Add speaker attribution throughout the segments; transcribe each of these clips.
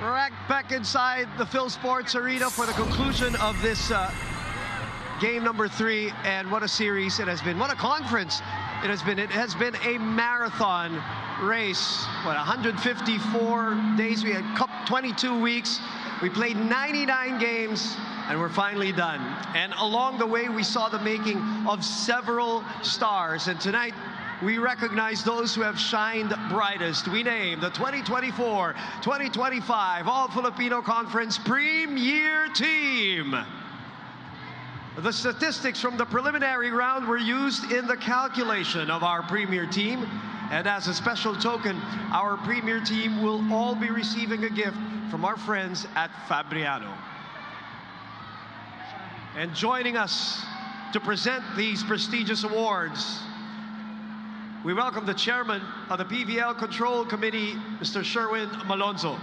Speaker 1: We're back inside the Phil Sports Arena for the conclusion of this game number 3, and what a series it has been. What a conference it has been. It has been a marathon race. What, 154 days? We had 22 weeks. We played 99 games, and we're finally done. And along the way, we saw the making of several stars. And tonight, we recognize those who have shined brightest. We name the 2024-2025 All-Filipino Conference Premier Team. The statistics from the preliminary round were used in the calculation of our Premier Team. And as a special token, our Premier Team will all be receiving a gift from our friends at Fabriano. And joining us to present these prestigious awards, we welcome the chairman of the PVL Control Committee, Mr. Sherwin Malonzo.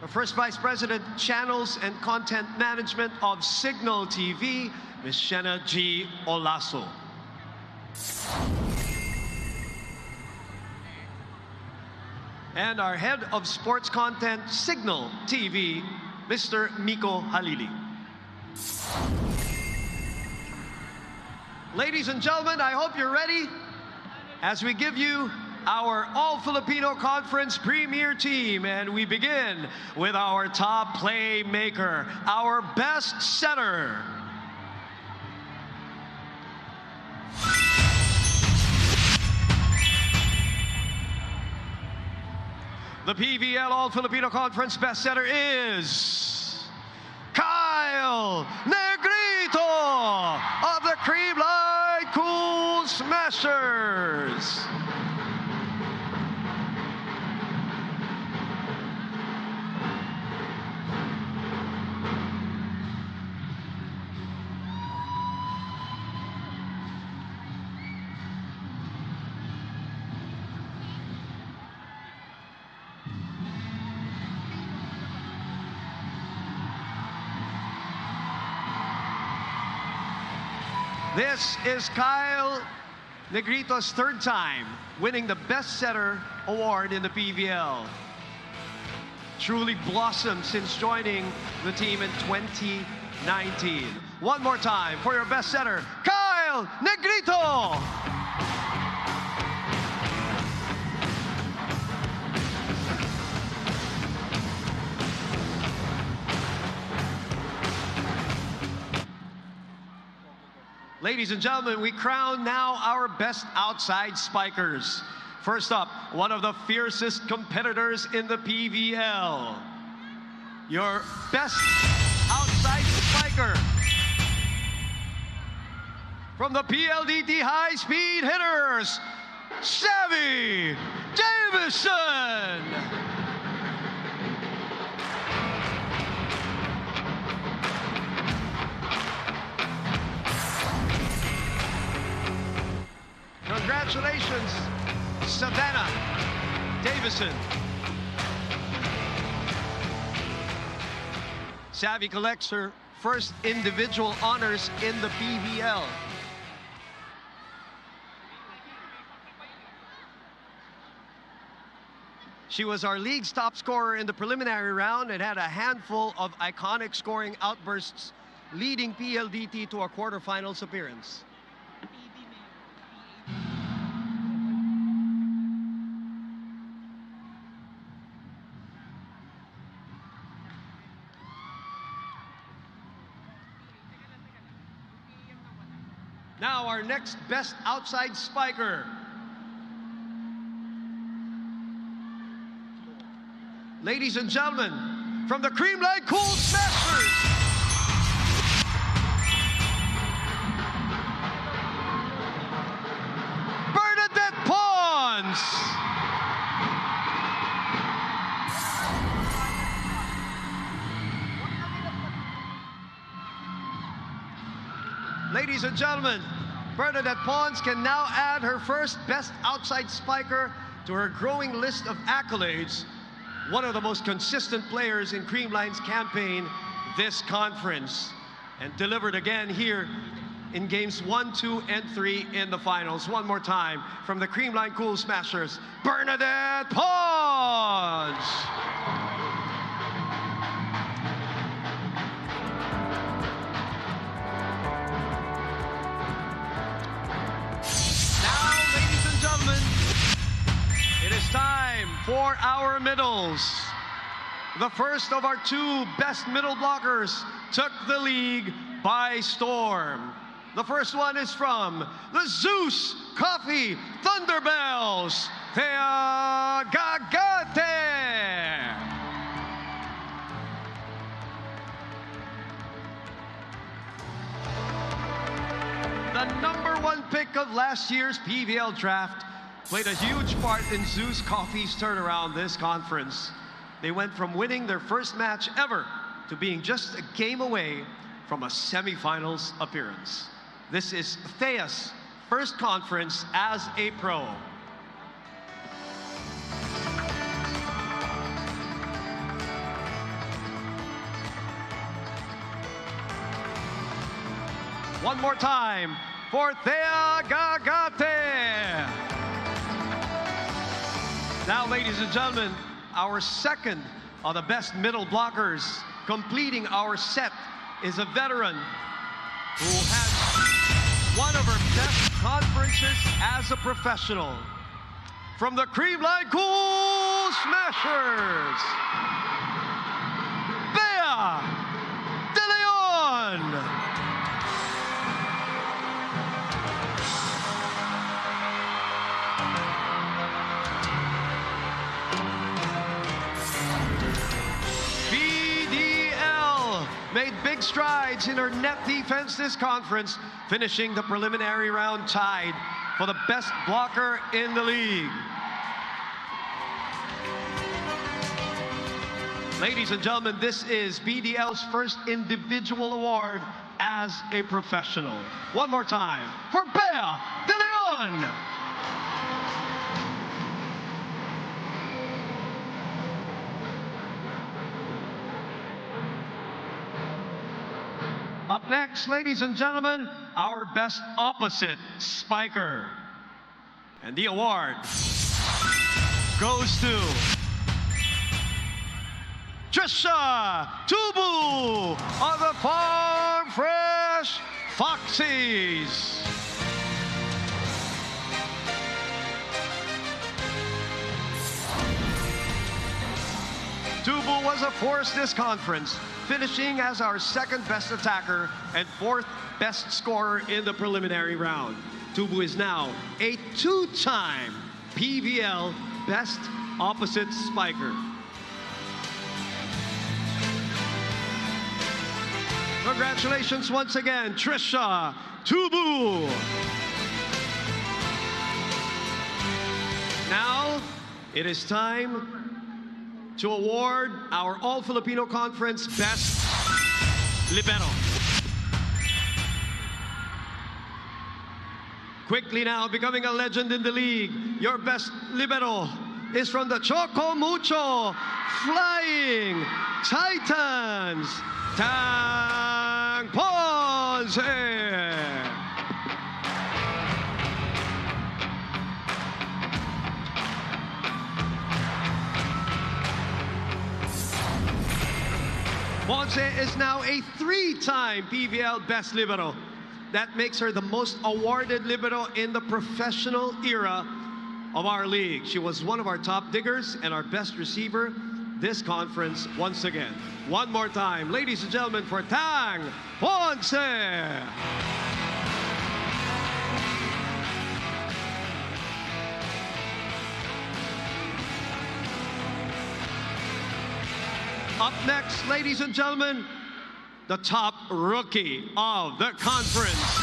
Speaker 1: The first Vice President, Channels and Content Management of Signal TV, Ms. Shena G. Olaso. And our Head of Sports Content, Signal TV, Mr. Miko Halili. Ladies and gentlemen, I hope you're ready as we give you our All-Filipino Conference Premier Team. And we begin with our top playmaker, our best setter. The PVL All-Filipino Conference best setter is Kyle Negrito of the Creamline Cool Smashers. This is Kyle Negrito's 3rd time winning the Best Setter Award in the PVL. Truly blossomed since joining the team in 2019. One more time for your Best Setter, Kyle Negrito! Ladies and gentlemen, we crown now our best outside spikers. First up, one of the fiercest competitors in the PVL. Your best outside spiker from the PLDT High Speed Hitters, Savvy Davison. Congratulations, Savannah Davison. Savvy collects her first individual honors in the PVL. She was our league's top scorer in the preliminary round and had a handful of iconic scoring outbursts, leading PLDT to a quarterfinals appearance. Now our next best outside spiker. Ladies and gentlemen, from the Creamline Cool Smashers, Bernadette Pons. Ladies and gentlemen, Bernadette Pons can now add her first best outside spiker to her growing list of accolades. One of the most consistent players in Creamline's campaign this conference, and delivered again here in games 1, 2, and 3 in the finals. One more time from the Creamline Cool Smashers, Bernadette Pons! It is time for our middles. The first of our 2 best middle blockers took the league by storm. The first one is from the Zeus Coffee Thunderbells, Thea Gagate. The #1 pick of last year's PVL draft played a huge part in Zeus Coffee's turnaround this conference. They went from winning their first match ever to being just a game away from a semifinals appearance. This is Thea's first conference as a pro. One more time for Thea Gagate. Now, ladies and gentlemen, our second of the best middle blockers completing our set is a veteran who had one of her best conferences as a professional. From the Creamline Cool Smashers, Bea De Leon! Made big strides in her net defense this conference, finishing the preliminary round tied for the best blocker in the league. Ladies and gentlemen, this is BDL's first individual award as a professional. One more time for Bea De Leon! Up next, ladies and gentlemen, our best opposite spiker. And the award goes to Trisha Tubu of the Farm Fresh Foxies. Tubu was a force this conference, finishing as our second best attacker and 4th best scorer in the preliminary round. Tubu is now a 2-time PVL best opposite spiker. Congratulations once again, Trisha Tubu. Now, it is time to award our All-Filipino Conference Best Libero. Quickly now, becoming a legend in the league, your best libero is from the Choco Mucho Flying Titans, Tang Ponce. Ponce is now a 3-time PVL Best Libero. That makes her the most awarded libero in the professional era of our league. She was one of our top diggers and our best receiver this conference once again. One more time, ladies and gentlemen, for Tang Ponce. Up next, ladies and gentlemen, the top rookie of the conference.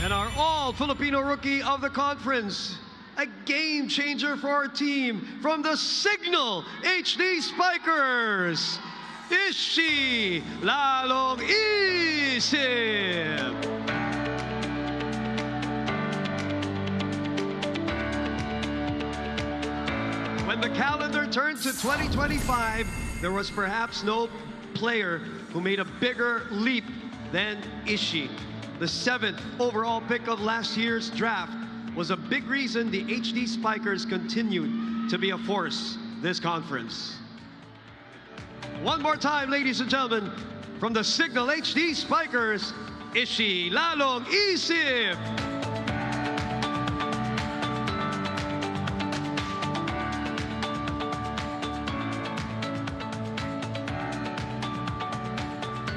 Speaker 1: And our All-Filipino Rookie of the Conference, a game changer for our team from the Signal HD Spikers, Ishi Lalong Isip. When the calendar turned to 2025, there was perhaps no player who made a bigger leap then Ishi. The 7th overall pick of last year's draft was a big reason the HD Spikers continued to be a force this conference. One more time, ladies and gentlemen, from the Signal HD Spikers, Ishi Lalong Isip.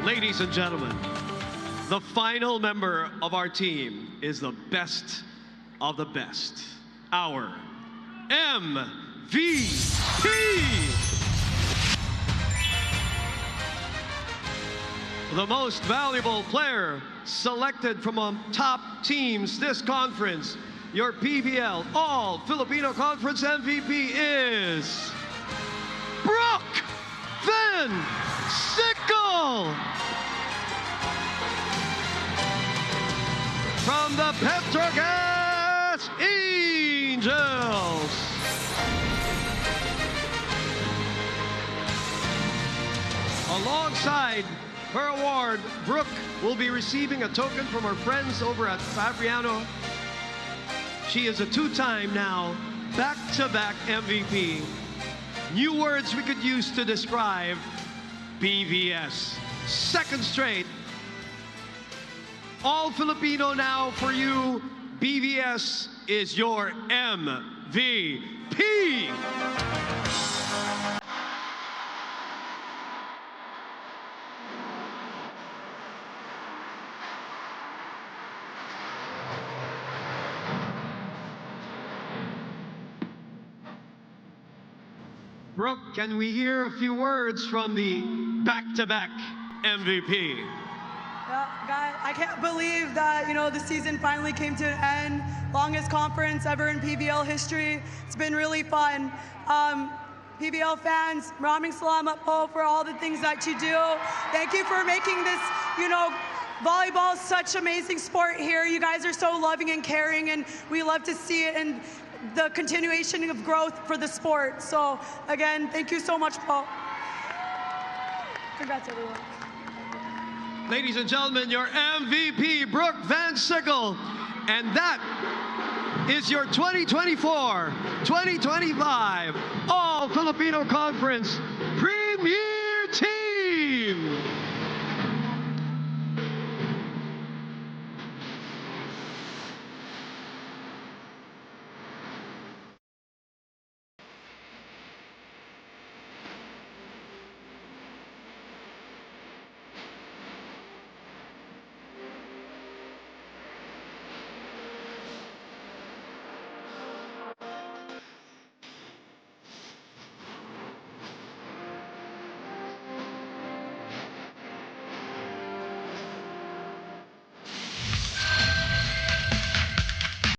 Speaker 1: Ladies and gentlemen, the final member of our team is the best of the best, our MVP. The most valuable player selected from top teams this conference, your PBL All-Filipino Conference MVP is Brooke Van Sickle from the Petrogas Angels. Alongside her award, Brooke will be receiving a token from her friends over at Fabriano. She is a two-time now back-to-back MVP. New words we could use to describe BVS. Second straight. All Filipino now for you. BVS is your MVP. Brooke, can we hear a few words from the back-to-back MVP?
Speaker 2: Yeah, guys, I can't believe that, the season finally came to an end. Longest conference ever in PBL history. It's been really fun. PBL fans, maraming salamat po for all the things that you do. Thank you for making this, volleyball such amazing sport here. You guys are so loving and caring, and we love to see it and the continuation of growth for the sport. So again, thank you so much, Paul. Congrats, everyone.
Speaker 1: Ladies and gentlemen, your MVP, Brooke Van Sickle. And that is your 2024-2025 All-Filipino Conference